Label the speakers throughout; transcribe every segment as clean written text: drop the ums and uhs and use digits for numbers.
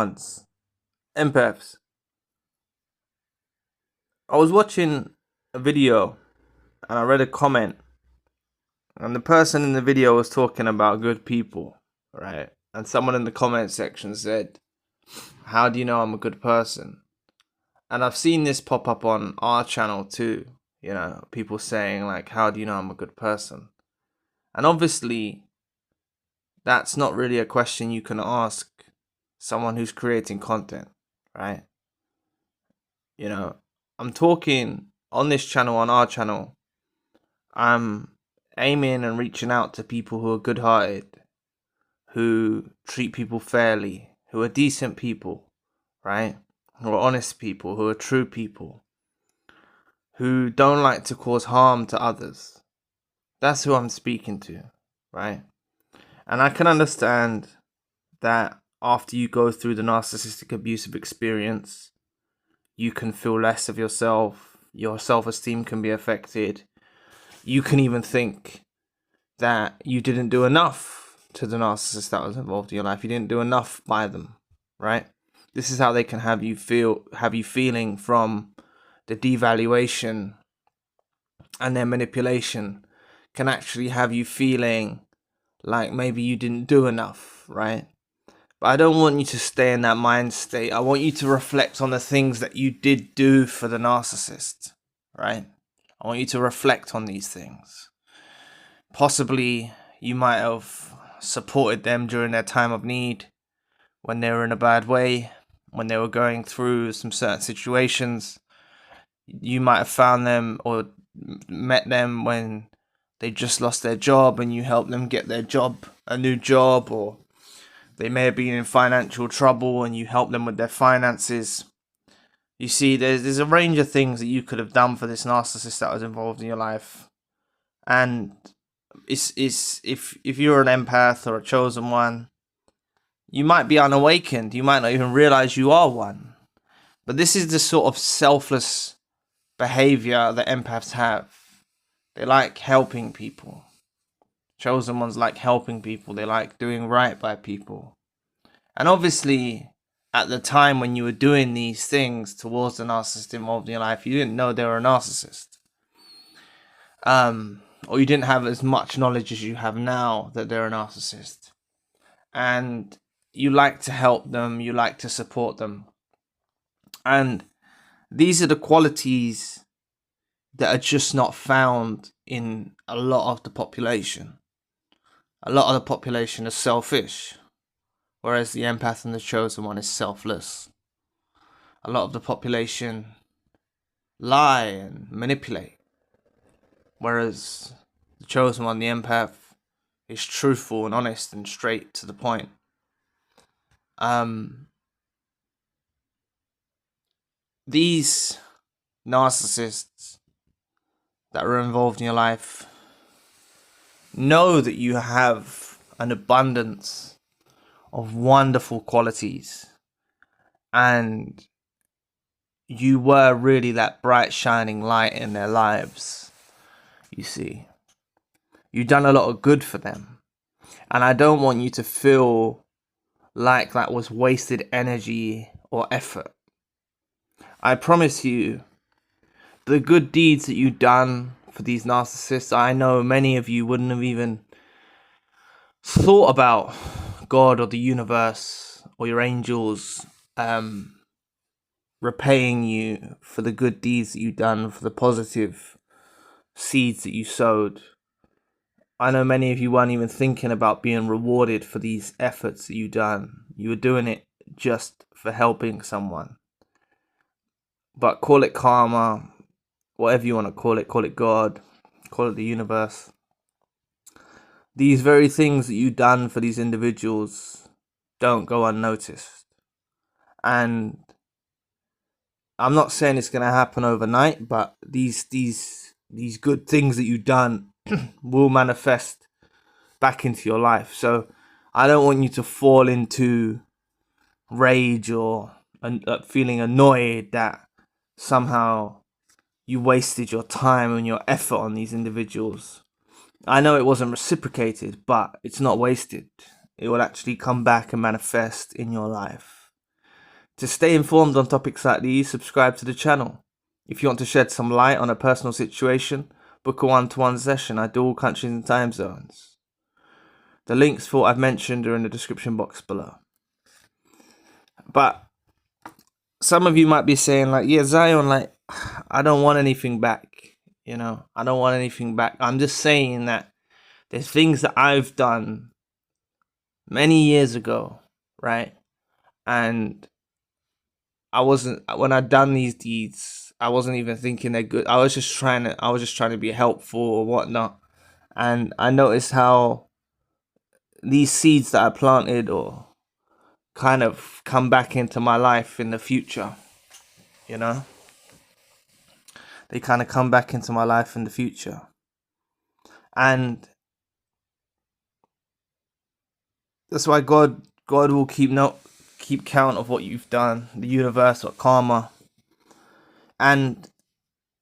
Speaker 1: Once, empaths. I was watching a video and I read a comment, and the person in the video was talking about good people, right? And someone in the comment section said, "How do you know I'm a good person?" And I've seen this pop up on our channel too. You know, people saying like, "How do you know I'm a good person?" And obviously, that's not really a question you can ask someone who's creating content, right? You know, I'm talking on this channel, on our channel, I'm aiming and reaching out to people who are good-hearted, who treat people fairly, who are decent people, right? Who are honest people, who are true people, who don't like to cause harm to others. That's who I'm speaking to, right? And I can understand that after you go through the narcissistic abusive experience, you can feel less of yourself, your self-esteem can be affected. You can even think that you didn't do enough to the narcissist that was involved in your life. You didn't do enough by them, right? This is how they can have you feeling from the devaluation, and their manipulation can actually have you feeling like maybe you didn't do enough, right? But I don't want you to stay in that mind state. I want you to reflect on the things that you did do for the narcissist, right? I want you to reflect on these things. Possibly you might have supported them during their time of need, when they were in a bad way, when they were going through some certain situations. You might have found them or met them when they just lost their job and you helped them get their job, a new job, or they may have been in financial trouble and you helped them with their finances. You see, there's a range of things that you could have done for this narcissist that was involved in your life. And it's if you're an empath or a chosen one, you might be unawakened. You might not even realize you are one. But this is the sort of selfless behavior that empaths have. They like helping people. Chosen ones like helping people. They like doing right by people. And obviously, at the time when you were doing these things towards the narcissist involved in your life, you didn't know they were a narcissist. Or you didn't have as much knowledge as you have now that they're a narcissist. And you like to help them, you like to support them. And these are the qualities that are just not found in a lot of the population. A lot of the population is selfish, whereas the empath and the chosen one is selfless. A lot of the population lie and manipulate, whereas the chosen one, the empath, is truthful and honest and straight to the point. These narcissists that are involved in your life know that you have an abundance of wonderful qualities, and you were really that bright shining light in their lives. You see, you've done a lot of good for them, and I don't want you to feel like that was wasted energy or effort. I promise you, the good deeds that you've done for these narcissists, I know many of you wouldn't have even thought about God or the universe or your angels repaying you for the good deeds that you've done, for the positive seeds that you sowed. I know many of you weren't even thinking about being rewarded for these efforts that you've done. You were doing it just for helping someone. But call it karma, whatever you want to call it God, call it the universe. These very things that you've done for these individuals don't go unnoticed. And I'm not saying it's going to happen overnight, but these good things that you've done will manifest back into your life. So I don't want you to fall into rage or feeling annoyed that somehow you wasted your time and your effort on these individuals. I know it wasn't reciprocated, but it's not wasted. It will actually come back and manifest in your life. To stay informed on topics like these, subscribe to the channel. If you want to shed some light on a personal situation, book a one-to-one session. I do all countries and time zones. The links for what I've mentioned are in the description box below. But some of you might be saying, like, yeah, Zion, like, I don't want anything back. You know, I don't want anything back. I'm just saying that there's things that I've done many years ago, right? And when I'd done these deeds, I wasn't even thinking they're good. I was just trying to be helpful or whatnot. And I noticed how these seeds that I planted or kind of come back into my life in the future, you know? They kind of come back into my life in the future. And that's why God will keep count of what you've done, the universe or karma. And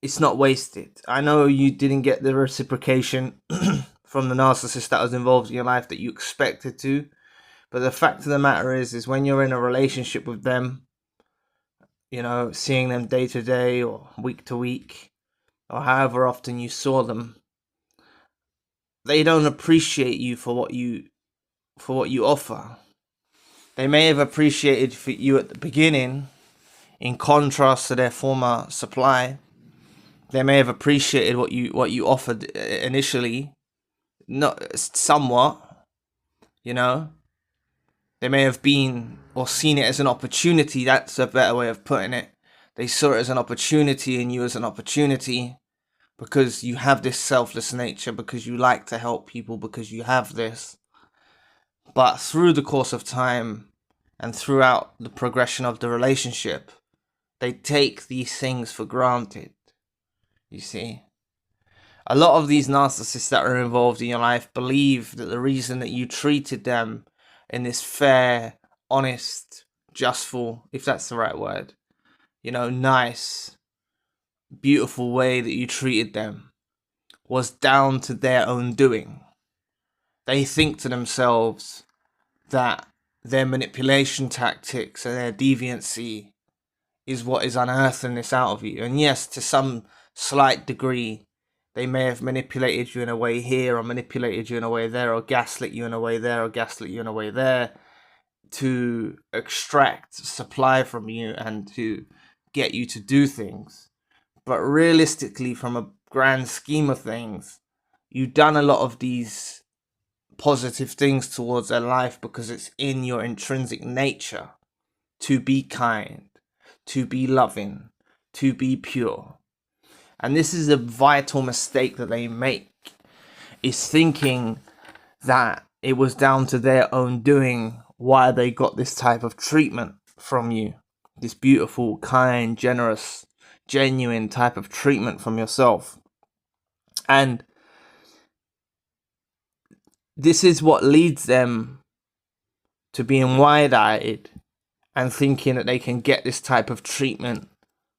Speaker 1: it's not wasted. I know you didn't get the reciprocation from the narcissist that was involved in your life that you expected to. But the fact of the matter is when you're in a relationship with them, you know, seeing them day to day or week to week, or however often you saw them, they don't appreciate you for what you offer. They may have appreciated you at the beginning, in contrast to their former supply. They may have appreciated what you offered initially, not somewhat, you know. They may have been or seen it as an opportunity. That's a better way of putting it. They saw it as an opportunity and you as an opportunity because you have this selfless nature, because you like to help people, because you have this. But through the course of time and throughout the progression of the relationship, they take these things for granted. You see, a lot of these narcissists that are involved in your life believe that the reason that you treated them in this fair, honest, justful, if that's the right word, you know, nice, beautiful way that you treated them was down to their own doing. They think to themselves that their manipulation tactics and their deviancy is what is unearthing this out of you. And yes, to some slight degree, they may have manipulated you in a way here, or manipulated you in a way there, or gaslit you in a way there, or gaslit you in a way there, to extract supply from you and to get you to do things. But realistically, from a grand scheme of things, you've done a lot of these positive things towards their life because it's in your intrinsic nature to be kind, to be loving, to be pure. And this is a vital mistake that they make, is thinking that it was down to their own doing why they got this type of treatment from you. This beautiful, kind, generous, genuine type of treatment from yourself. And this is what leads them to being wide-eyed and thinking that they can get this type of treatment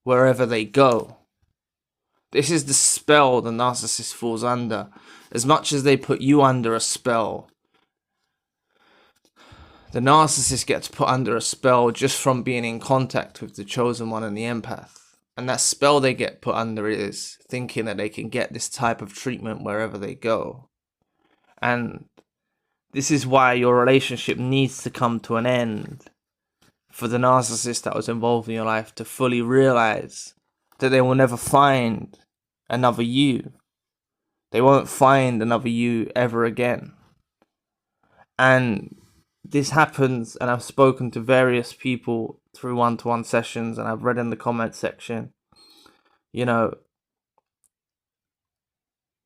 Speaker 1: wherever they go. This is the spell the narcissist falls under. As much as they put you under a spell, the narcissist gets put under a spell just from being in contact with the chosen one and the empath. And that spell they get put under is thinking that they can get this type of treatment wherever they go. And this is why your relationship needs to come to an end for the narcissist that was involved in your life to fully realize that they will never find another you. They won't find another you ever again. And this happens, and I've spoken to various people through one-to-one sessions, and I've read in the comment section, you know,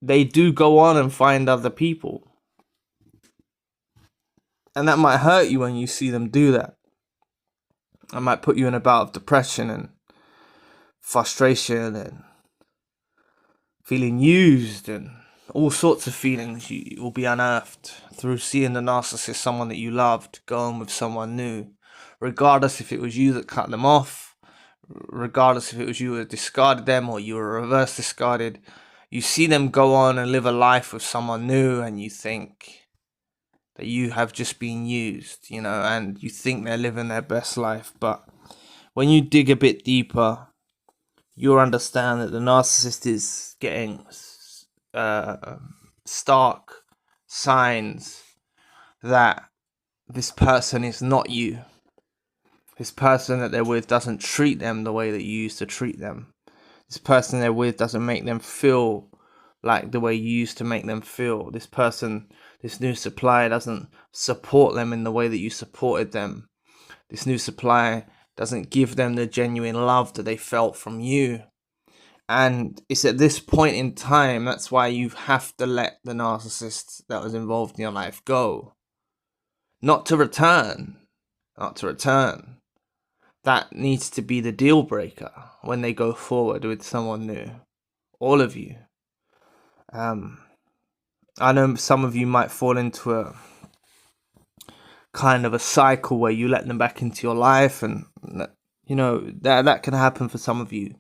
Speaker 1: they do go on and find other people. And that might hurt you when you see them do that. It might put you in a bout of depression and frustration and feeling used, and all sorts of feelings you will be unearthed through seeing the narcissist, someone that you loved, going with someone new. Regardless if it was you that cut them off, regardless if it was you that discarded them or you were reverse discarded, you see them go on and live a life with someone new, and you think that you have just been used, you know, and you think they're living their best life. But when you dig a bit deeper, you'll understand that the narcissist is getting stark signs that this person is not you. This person that they're with doesn't treat them the way that you used to treat them. This person they're with doesn't make them feel like the way you used to make them feel. This person, this new supply, doesn't support them in the way that you supported them. This new supply doesn't give them the genuine love that they felt from you. And it's at this point in time, that's why you have to let the narcissist that was involved in your life go. Not to return. Not to return. That needs to be the deal breaker when they go forward with someone new. All of you. I know some of you might fall into a kind of a cycle where you let them back into your life, and you know that can happen for some of you.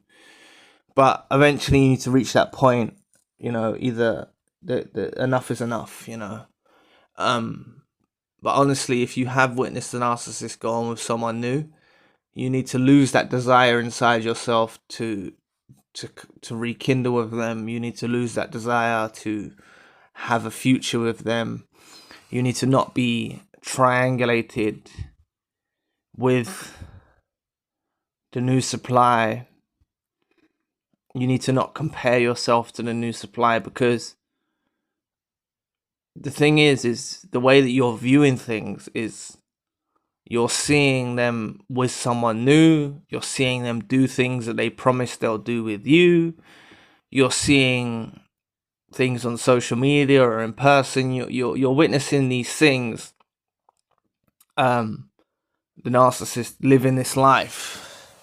Speaker 1: But eventually you need to reach that point, you know, either the enough is enough, you know. But honestly, if you have witnessed a narcissist go on with someone new, you need to lose that desire inside yourself to rekindle with them. You need to lose that desire to have a future with them. You need to not be triangulated with the new supply. You need to not compare yourself to the new supply, because the thing is the way that you're viewing things is you're seeing them with someone new. You're seeing them do things that they promised they'll do with you. You're seeing things on social media or in person. You're witnessing these things. The narcissist living this life,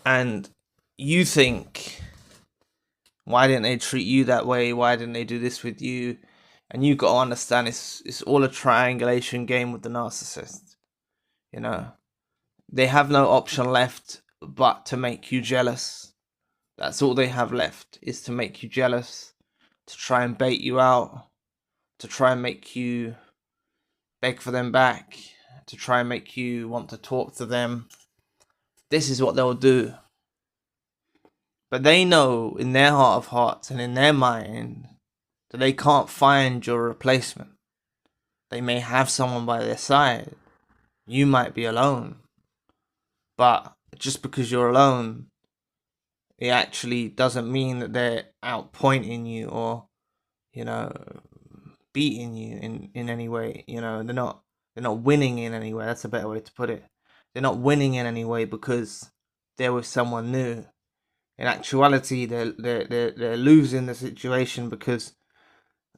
Speaker 1: and you think, why didn't they treat you that way? Why didn't they do this with you? And you've got to understand it's all a triangulation game with the narcissist. You know, they have no option left but to make you jealous. That's all they have left, is to make you jealous, to try and bait you out, to try and make you beg for them back, to try and make you want to talk to them. This is what they'll do. But they know in their heart of hearts and in their mind that they can't find your replacement. They may have someone by their side. You might be alone. But just because you're alone, it actually doesn't mean that they're outpointing you or, you know, beating you in any way. You know, they're not winning in any way. That's a better way to put it. They're not winning in any way because they're with someone new. In actuality, they're losing the situation because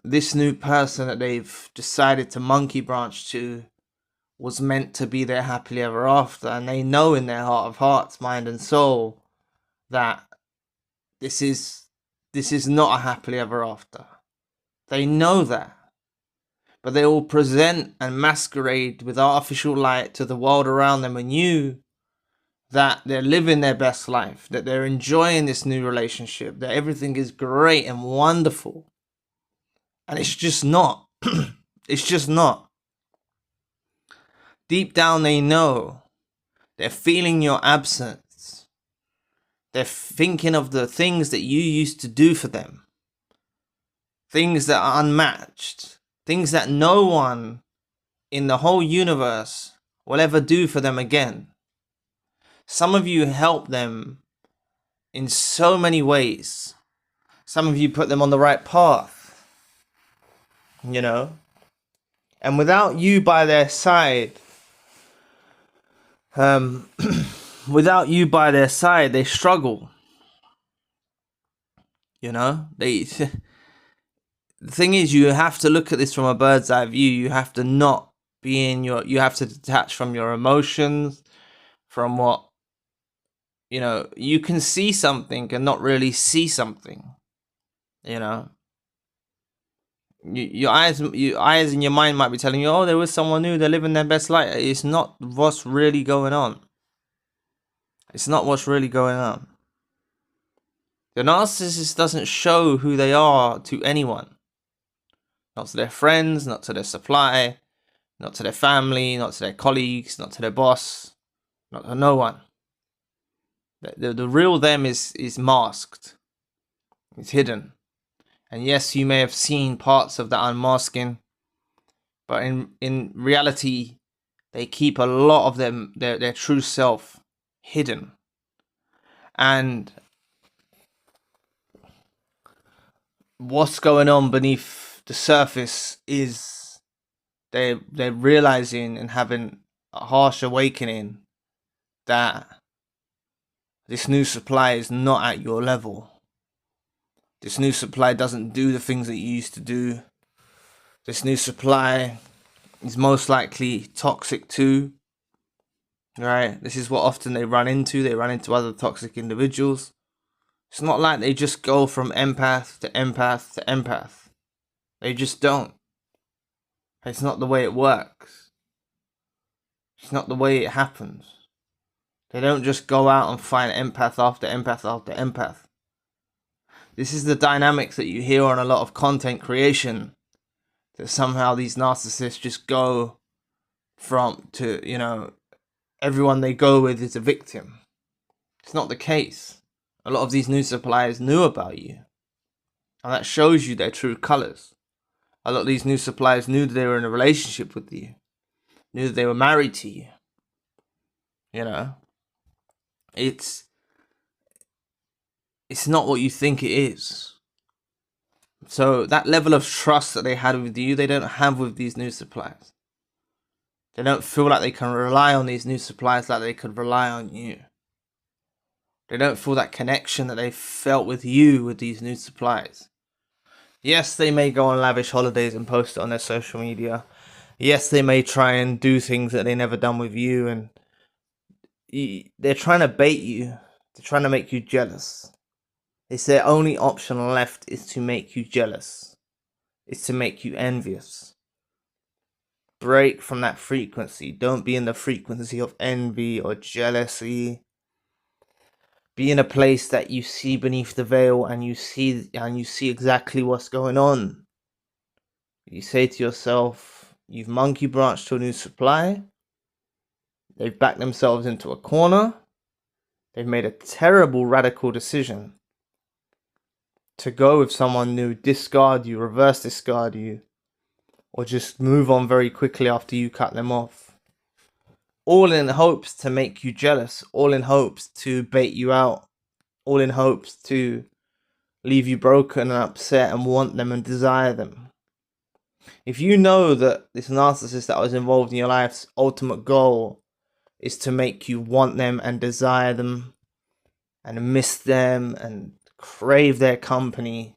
Speaker 1: this new person that they've decided to monkey branch to was meant to be their happily ever after, and they know in their heart of hearts, mind and soul, that this is not a happily ever after. They know that, but they will present and masquerade with artificial light to the world around them and you that they're living their best life, that they're enjoying this new relationship, that everything is great and wonderful. And it's just not. It's just not. Deep down, they know. They're feeling your absence. They're thinking of the things that you used to do for them. Things that are unmatched. Things that no one in the whole universe will ever do for them again. Some of you help them in so many ways. Some of you put them on the right path. You know? And without you by their side, they struggle. You know, the thing is, you have to look at this from a bird's eye view. You have to not be you have to detach from your emotions, from what, you know, you can see something and not really see something. You know, your eyes and your mind might be telling you, oh, there was someone new, they're living their best life. It's not what's really going on. It's not what's really going on. The narcissist doesn't show who they are to anyone. Not to their friends, not to their supply, not to their family, not to their colleagues, not to their boss, not to no one. The real them is masked. It's hidden. And yes, you may have seen parts of the unmasking, but in reality, they keep a lot of their true self hidden. And what's going on beneath the surface is they're realizing and having a harsh awakening that this new supply is not at your level. This new supply doesn't do the things that you used to do. This new supply is most likely toxic too. Right? This is what often they run into. They run into other toxic individuals. It's not like they just go from empath to empath to empath. They just don't. It's not the way it works. It's not the way it happens. They don't just go out and find empath after empath after empath. This is the dynamics that you hear on a lot of content creation. That somehow these narcissists just go from to, everyone they go with is a victim. It's not the case. A lot of these new suppliers knew about you. And that shows you their true colors. A lot of these new suppliers knew that they were in a relationship with you. Knew that they were married to you. It's not what you think it is. So that level of trust that they had with you, they don't have with these new suppliers. They don't feel like they can rely on these new suppliers like they could rely on you. They don't feel that connection that they felt with you with these new suppliers. Yes, they may go on lavish holidays and post it on their social media. Yes, they may try and do things that they never done with you, and they're trying to bait you. They're trying to make you jealous. It's their only option left is to make you jealous. It's to make you envious. Break from that frequency. Don't be in the frequency of envy or jealousy. Be in a place that you see beneath the veil and you see exactly what's going on. You say to yourself, you've monkey branched to a new supply. They've backed themselves into a corner. They've made a terrible radical decision to go with someone new, discard you, reverse discard you, or just move on very quickly after you cut them off. All in hopes to make you jealous, all in hopes to bait you out, all in hopes to leave you broken and upset and want them and desire them. If you know that this narcissist that was involved in your life's ultimate goal is to make you want them and desire them and miss them and crave their company,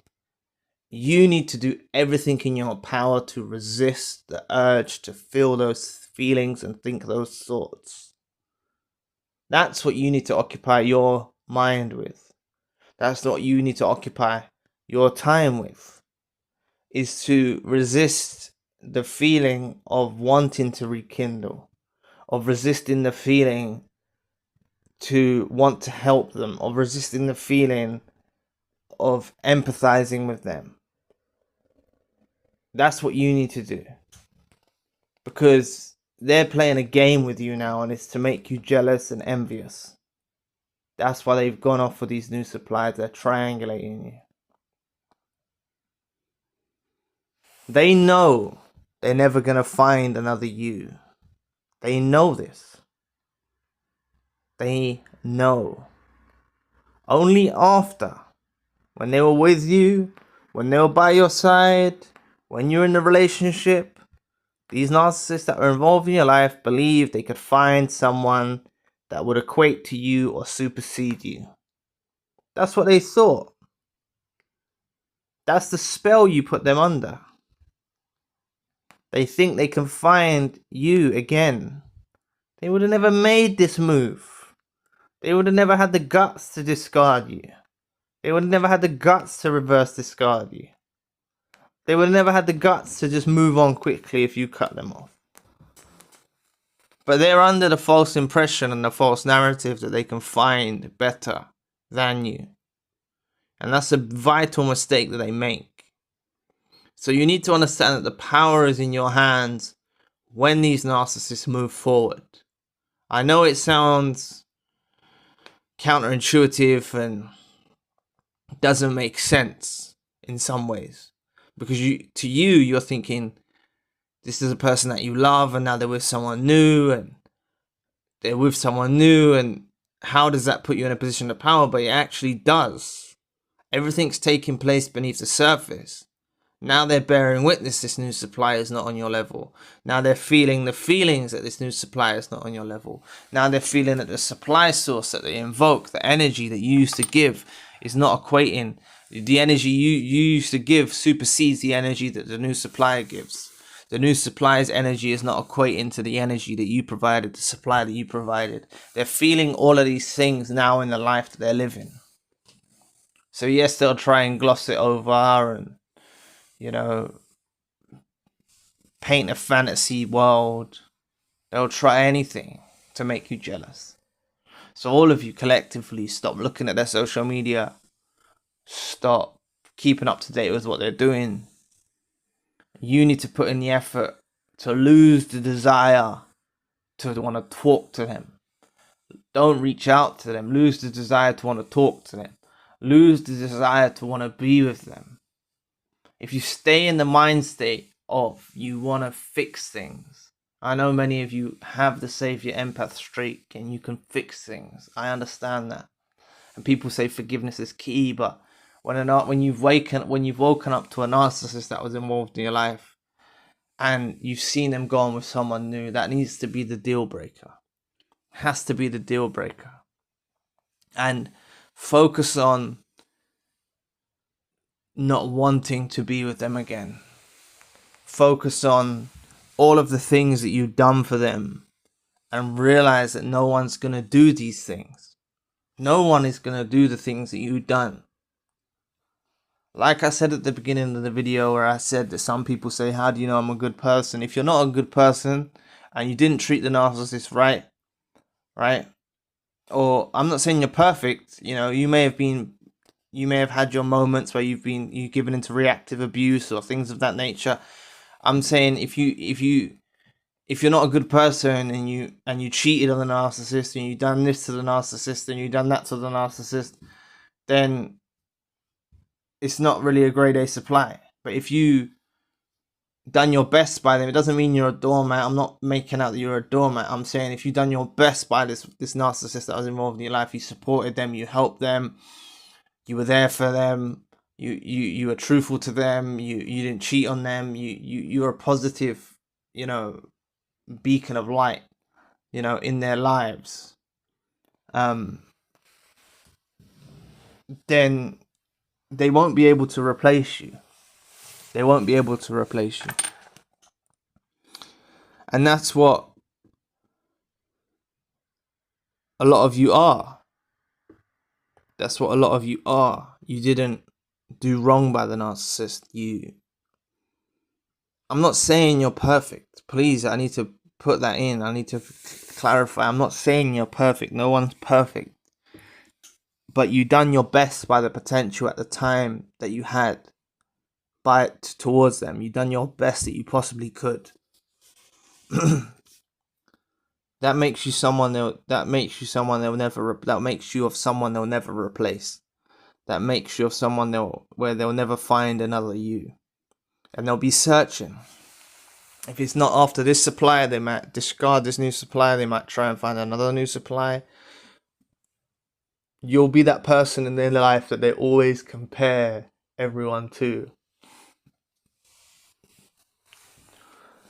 Speaker 1: you need to do everything in your power to resist the urge to feel those feelings and think those thoughts. That's what you need to occupy your mind with. That's what you need to occupy your time with, is to resist the feeling of wanting to rekindle, of resisting the feeling to want to help them, of resisting the feeling of empathizing with them. That's what you need to do. Because they're playing a game with you now, and it's to make you jealous and envious. That's why they've gone off for these new supplies. They're triangulating you. They know they're never going to find another you. They know this. They know. Only after, when they were with you, when they were by your side, when you're in a relationship, these narcissists that were involved in your life believed they could find someone that would equate to you or supersede you. That's what they thought. That's the spell you put them under. They think they can find you again. They would have never made this move. They would have never had the guts to discard you. They would have never had the guts to reverse discard you. They would have never had the guts to just move on quickly if you cut them off. But they're under the false impression and the false narrative that they can find better than you. And that's a vital mistake that they make. So you need to understand that the power is in your hands when these narcissists move forward. I know it sounds counterintuitive and doesn't make sense in some ways, because you're thinking this is a person that you love, and now they're with someone new, and how does that put you in a position of power? But it actually does. Everything's taking place beneath the surface. Now they're bearing witness this new supplier is not on your level. Now they're feeling the feelings that this new supplier is not on your level. Now they're feeling that the supply source that they invoke, the energy that you used to give, is not equating. The energy you used to give supersedes the energy that the new supplier gives. The new supplier's energy is not equating to the energy that you provided, the supply that you provided. They're feeling all of these things now in the life that they're living. So yes, they'll try and gloss it over and, paint a fantasy world. They'll try anything to make you jealous. So all of you collectively, stop looking at their social media. Stop keeping up to date with what they're doing. You need to put in the effort to lose the desire to want to talk to them. Don't reach out to them. Lose the desire to want to talk to them. Lose the desire to want to be with them. If you stay in the mind state of you want to fix things, I know many of you have the savior empath streak and you can fix things. I understand that. And people say forgiveness is key, but when you've woken up to a narcissist that was involved in your life and you've seen them go on with someone new, that needs to be the deal breaker. Has to be the deal breaker. And focus on not wanting to be with them again. Focus on all of the things that you've done for them and realize that no one's going to do these things. No one is going to do the things that you've done. Like I said at the beginning of the video, where I said that some people say, how do you know I'm a good person? If you're not a good person and you didn't treat the narcissist right? Or I'm not saying you're perfect. You may have had your moments where you've given into reactive abuse or things of that nature. I'm saying if you're not a good person and you cheated on the narcissist and you've done this to the narcissist and you've done that to the narcissist, then it's not really a grade A supply. But if you done your best by them, it doesn't mean you're a doormat. I'm not making out that you're a doormat. I'm saying if you've done your best by this narcissist that was involved in your life, you supported them, you helped them, you were there for them, you were truthful to them, you didn't cheat on them, you were a positive, beacon of light, in their lives, then they won't be able to replace you. They won't be able to replace you. And that's what a lot of you are. That's what a lot of you are. You didn't do wrong by the narcissist. I'm not saying you're perfect. Please, I need to put that in. I need to clarify. I'm not saying you're perfect. No one's perfect. But you done your best by the potential at the time that you had towards them. You done your best that you possibly could. That makes you of someone they'll never replace. That makes you of someone where they'll never find another you. And they'll be searching. If it's not after this supplier, they might discard this new supplier. They might try and find another new supplier. You'll be that person in their life that they always compare everyone to.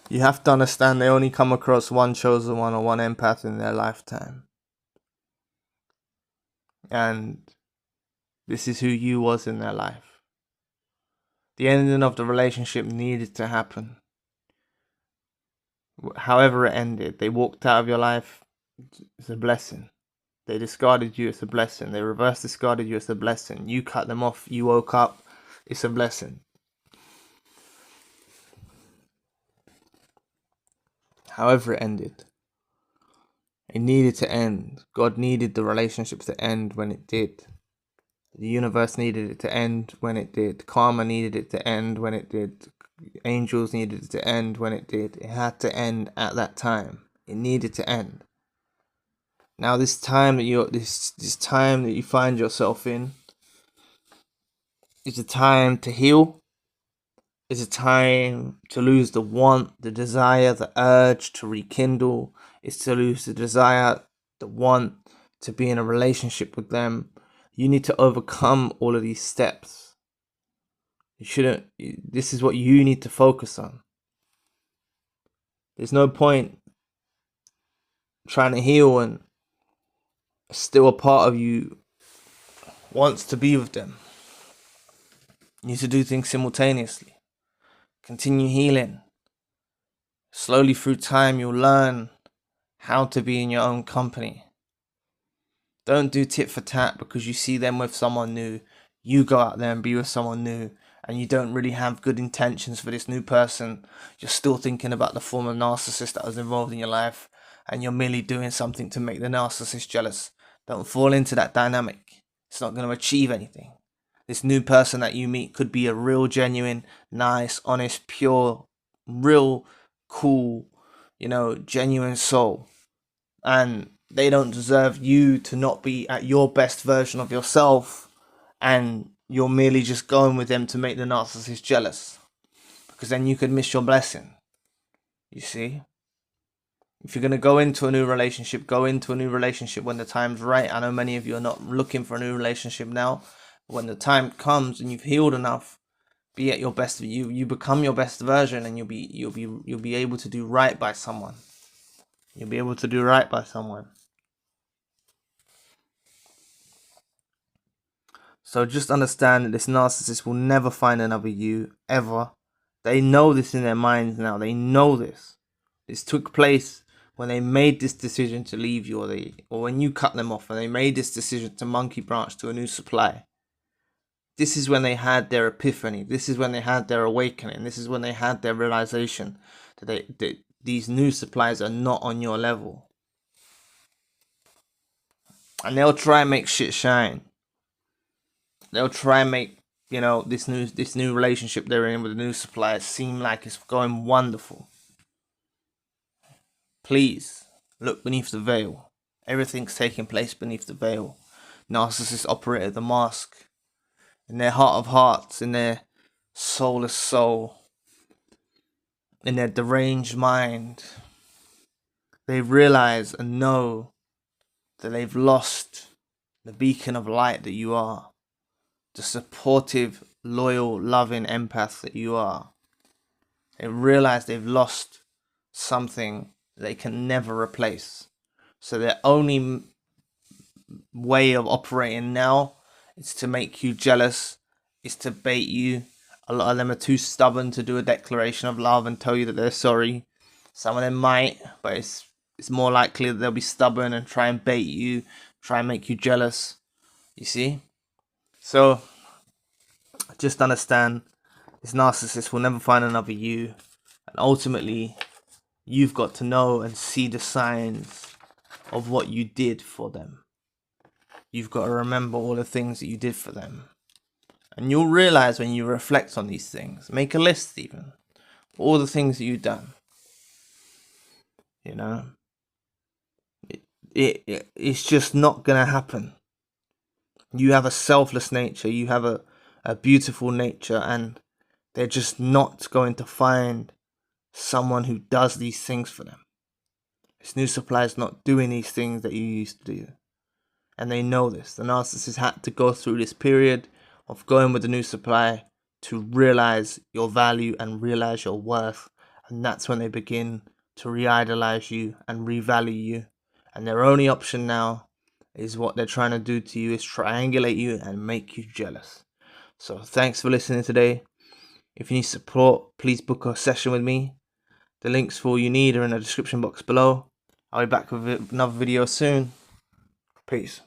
Speaker 1: You have to understand they only come across one chosen one or one empath in their lifetime. And this is who you was in their life. The ending of the relationship needed to happen. However it ended, they walked out of your life, it's a blessing. They discarded you, it's a blessing. They reverse discarded you, it's a blessing. You cut them off, you woke up, it's a blessing. However it ended, it needed to end. God needed the relationship to end when it did. The universe needed it to end when it did. Karma needed it to end when it did. Angels needed it to end when it did. It had to end at that time. It needed to end. Now this time that this time that you find yourself in is a time to heal. It's a time to lose the want, the desire, the urge to rekindle. It's to lose the desire, the want to be in a relationship with them. You need to overcome all of these steps. This is what you need to focus on. There's no point trying to heal and still a part of you wants to be with them. You need to do things simultaneously. Continue healing. Slowly through time, you'll learn how to be in your own company. Don't do tit for tat because you see them with someone new. You go out there and be with someone new, and you don't really have good intentions for this new person. You're still thinking about the former narcissist that was involved in your life, and you're merely doing something to make the narcissist jealous. Don't fall into that dynamic. It's not going to achieve anything. This new person that you meet could be a real, genuine, nice, honest, pure, real, cool, genuine soul. And they don't deserve you to not be at your best version of yourself, and you're merely just going with them to make the narcissist jealous, because then you could miss your blessing. You see? If you're going to go into a new relationship, go into a new relationship when the time's right. I know many of you are not looking for a new relationship now. When the time comes and you've healed enough, be at your best. You become your best version, and you'll be able to do right by someone. You'll be able to do right by someone. So just understand that this narcissist will never find another you, ever. They know this in their minds now. They know this. This took place when they made this decision to leave you, or when you cut them off and they made this decision to monkey branch to a new supply. This is when they had their epiphany. This is when they had their awakening. This is when they had their realization that these new supplies are not on your level. And they'll try and make shit shine. They'll try and make, this new relationship they're in with the new supplier seem like it's going wonderful. Please look beneath the veil. Everything's taking place beneath the veil. Narcissists operate at the mask. In their heart of hearts, in their soulless soul, in their deranged mind, they realize and know that they've lost the beacon of light that you are. The supportive, loyal, loving empath that you are. They realize they've lost something they can never replace. So their only way of operating now is to make you jealous, is to bait you. A lot of them are too stubborn to do a declaration of love and tell you that they're sorry. Some of them might, but it's more likely that they'll be stubborn and try and bait you, try and make you jealous. You see? So just understand, this narcissist will never find another you, and ultimately you've got to know and see the signs of what you did for them. You've got to remember all the things that you did for them, and you'll realize when you reflect on these things, make a list even, all the things that you've done. It's just not gonna happen. You have a selfless nature, you have a beautiful nature, and they're just not going to find someone who does these things for them. This new supply is not doing these things that you used to do, and they know this. The narcissist had to go through this period of going with the new supply to realize your value and realize your worth, and that's when they begin to re-idolize you and revalue you. And their only option now is what they're trying to do to you is triangulate you and make you jealous. So thanks for listening today. If you need support, please book a session with me. The links for all you need are in the description box below. I'll be back with another video soon. Peace.